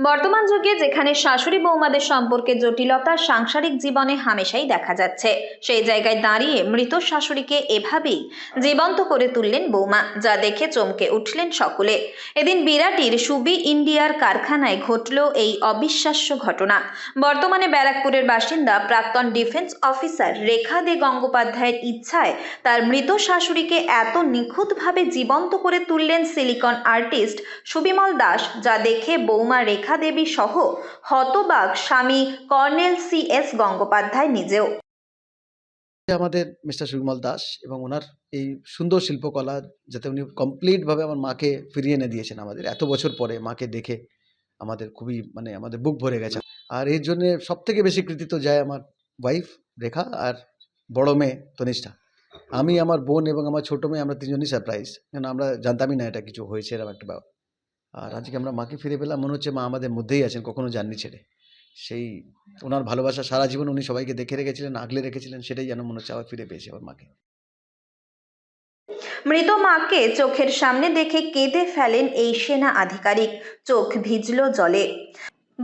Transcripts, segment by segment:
বর্তমান যুগে যেখানে শাশুড়ি বৌমাদের সম্পর্কে জটিলতা সাংসারিক জীবনে হামেশাই দেখা যাচ্ছে, সেই জায়গায় দাঁড়িয়ে মৃত শাশুড়িকে এভাবেই জীবন্ত করে তুললেন বৌমা, যা দেখে চমকে উঠলেন সকলে। এদিন বিরাটির সুবি ইন্ডিয়ার কারখানায় ঘটল এই অবিশ্বাস্য ঘটনা। বর্তমানে ব্যারাকপুরের বাসিন্দা প্রাক্তন ডিফেন্স অফিসার রেখা দে গঙ্গোপাধ্যায়ের ইচ্ছায় তার মৃত শাশুড়িকে এত নিখুঁতভাবে জীবন্ত করে তুললেন সিলিকন আর্টিস্ট সুবিমল দাস, যা দেখে বৌমা রেখা দেবী সহ হতবাক স্বামী কর্নেল CS গঙ্গোপাধ্যায় নিজেও। আমাদের মিস্টার সুবিমল দাস এবং ওনার এই সুন্দর শিল্পকলা, যাতে উনি কমপ্লিটভাবে আমার মাকে ফিরিয়ে এনে দিয়েছেন আমাদের এত বছর পরে। মাকে দেখে আমাদের খুবই আমাদের বুক ভরে গেছে। আর এর জন্য সবথেকে বেশি কৃতিত্ব যায় আমার ওয়াইফ রেখা আর বড় মেয়ে তনিষ্ঠা। আমি, আমার বোন এবং আমার ছোট মেয়ে, আমরা তিনজনই সারপ্রাইজ, কারণ আমরা জানতামই না এটা কিছু হয়েছে এরকম একটা ব্যাপার। আর আজকে আমরা মাকে ফিরে পেলাম, মনে হচ্ছে মা আমাদের মধ্যেই আছেন, কখনো যাননি ছেড়ে। সেই ওনার ভালোবাসা সারা জীবন উনি সবাইকে দেখে রেখেছিলেন, আগলে রেখেছিলেন, সেটাই যেন মনে হচ্ছে আবার ফিরে পেয়েছে আমার মাকে। মৃত মাকে চোখের সামনে দেখে কেঁদে ফেলেন এই সেনা আধিকারিক, চোখ ভিজল জলে।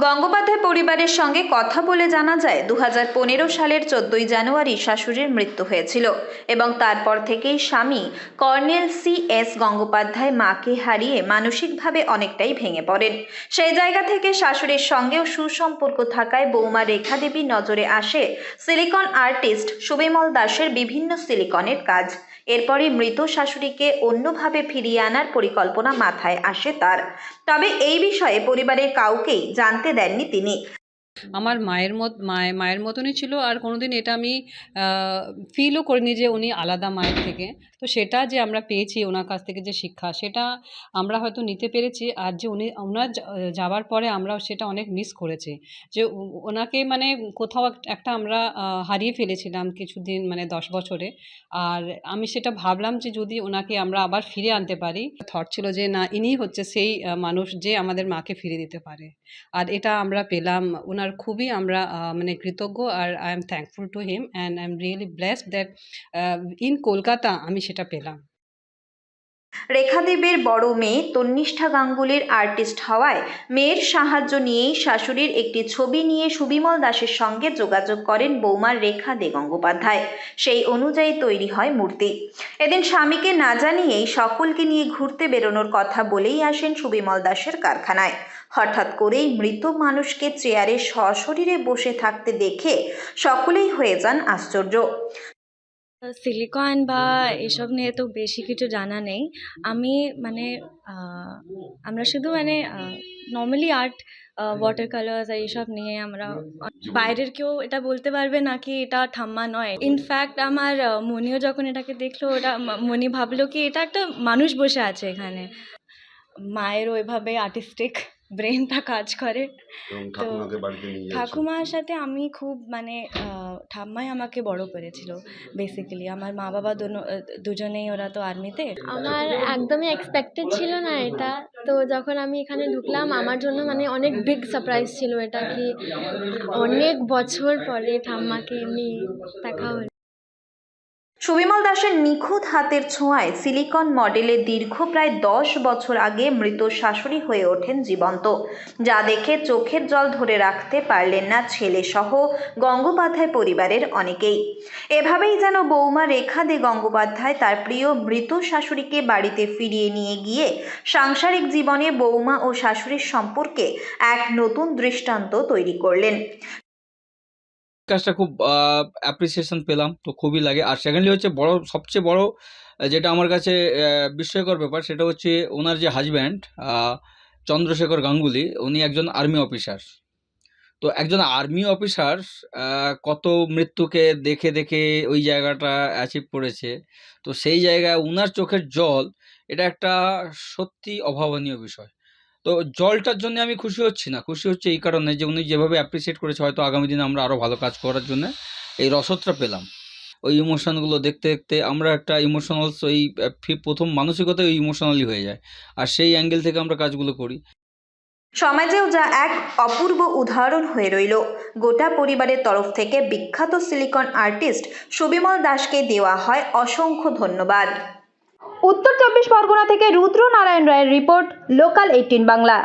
গঙ্গোপাধ্যায় পরিবারের সঙ্গে কথা বলে জানা যায়, 2015 সালের 14ই জানুয়ারি শাশুড়ির মৃত্যু হয়েছিল এবং তারপর থেকেই স্বামী কর্নেল CS গঙ্গোপাধ্যায় মাকে হারিয়ে মানসিকভাবে অনেকটাই ভেঙে পড়েন। সেই জায়গা থেকে শাশুড়ির সঙ্গেও সুসম্পর্ক থাকায় বৌমা রেখা দেবীর নজরে আসে সিলিকন আর্টিস্ট সুবিমল দাসের বিভিন্ন সিলিকনের কাজ। এরপরই মৃত শাশুড়িকে অন্যভাবে ফিরিয়ে আনার পরিকল্পনা মাথায় আসে তার। তবে এই বিষয়ে পরিবারের কাউকেই জানতে দেননি তিনি। আমার মায়ের মতনই ছিল, আর কোনোদিন এটা আমি ফিলও করিনি যে উনি আলাদা মায়ের থেকে। তো সেটা যে আমরা পেয়েছি ওনার কাছ থেকে যে শিক্ষা, সেটা আমরা হয়তো নিতে পেরেছি। আর যে ওনার যাওয়ার পরে আমরাও সেটা অনেক মিস করেছি, যে ওনাকে কোথাও একটা আমরা হারিয়ে ফেলেছিলাম কিছুদিন, 10 বছরে। আর আমি সেটা ভাবলাম যে যদি ওনাকে আমরা আবার ফিরে আনতে পারি, থট ছিল যে না, ইনিই হচ্ছে সেই মানুষ যে আমাদের মাকে ফিরে দিতে পারে। আর এটা আমরা পেলাম। ওনার খুবই আমরা কৃতজ্ঞ, আর I am thankful to him and I am really blessed that in Kolkata আমি সেটা পেলাম। রেখা দেবীর বড় মেয়ে তন্নিষ্ঠা গাঙ্গুলির আর্টিস্ট হওয়ায় মেয়ের সাহায্য নিয়েই শাশুড়ির একটি ছবি নিয়ে সুবিমল দাসের সঙ্গে যোগাযোগ করেন বৌমা রেখা দে গঙ্গোপাধ্যায়। সেই অনুযায়ী তৈরি হয় মূর্তি। এদিন স্বামীকে না জানিয়েই সকলকে নিয়ে ঘুরতে বেরোনোর কথা বলেই আসেন সুবিমল দাসের কারখানায়। হঠাৎ করেই মৃত মানুষকে চেয়ারে সশরীরে বসে থাকতে দেখে সকলেই হয়ে যান আশ্চর্য। সিলিকন বা এসব নিয়ে তো বেশি কিছু জানা নেই। আমি আমরা শুধু নর্মালি আর্ট, ওয়াটার কালার্স এইসব নিয়ে আমরা, বাইরের কেউ এটা বলতে পারবে না কি এটা ঠাম্মা নয়। ইনফ্যাক্ট আমার মনিও যখন এটাকে দেখলো, ওটা মনি ভাবলো কি এটা একটা মানুষ বসে আছে এখানে। মায়ের ওইভাবে আর্টিস্টিক ব্রেনটা কাজ করে। তো ঠাকুমার সাথে আমি খুব ঠাম্মাই আমাকে বড় করেছিল বেসিক্যালি। আমার মা বাবা দুজনেই, ওরা তো আর্মিতে। আমার একদমই এক্সপেক্টেড ছিল না এটা। তো যখন আমি এখানে ঢুকলাম, আমার জন্য অনেক বিগ সারপ্রাইজ ছিল এটা, কি অনেক বছর পরে ঠাম্মাকে এমনি দেখা হলো। সুবিমল দাসের নিখুঁত হাতের ছোঁয়ায় সিলিকন মডেলের দীর্ঘ প্রায় 10 বছর আগে মৃত শাশুড়ি হয়ে ওঠেন জীবন্ত, যা দেখে চোখের জল ধরে রাখতে পারলেন না ছেলে সহ গঙ্গোপাধ্যায় পরিবারের অনেকেই। এভাবেই যেন বৌমা রেখা দে গঙ্গোপাধ্যায় তার প্রিয় মৃত শাশুড়িকে বাড়িতে ফিরিয়ে নিয়ে গিয়ে সাংসারিক জীবনে বৌমা ও শাশুড়ির সম্পর্কে এক নতুন দৃষ্টান্ত তৈরি করলেন। কাজটা খুব অ্যাপ্রিসিয়েশন পেলাম, তো খুবই লাগে। আর সেকেন্ডলি হচ্ছে সবচেয়ে বড় যেটা আমার কাছে বিস্ময়কর ব্যাপার, সেটা হচ্ছে ওনার যে হাজব্যান্ড চন্দ্রশেখর গাঙ্গুলি, উনি একজন আর্মি অফিসার। তো একজন আর্মি অফিসার কত মৃত্যুকে দেখে দেখে ওই জায়গাটা অ্যাচিভ করেছে। তো সেই জায়গায় উনার চোখের জল, এটা একটা সত্যি অভাবনীয় বিষয়। তো জলটার জন্য আমি খুশি হচ্ছি না, খুশি হচ্ছে এই কারণে যে উনি যেভাবে অ্যাপ্রিসিয়েট করেছে, হয়তো আগামী দিনে আমরা আরও ভালো কাজ করার জন্য এই রসদটা পেলাম। ওই ইমোশনগুলো দেখতে দেখতে আমরা একটা ইমোশনাল, ওই প্রথম মানসিকতায় ওই ইমোশনালি হয়ে যায়, আর সেই অ্যাঙ্গেল থেকে আমরা কাজগুলো করি। সমাজেও যা এক অপূর্ব উদাহরণ হয়ে রইল। গোটা পরিবারের তরফ থেকে বিখ্যাত সিলিকন আর্টিস্ট সুবিমল দাসকে দেওয়া হয় অসংখ্য ধন্যবাদ। উত্তর 24 পরগনা থেকে রুদ্র নারায়ণ রায়ের রিপোর্ট, লোকাল 18 বাংলা।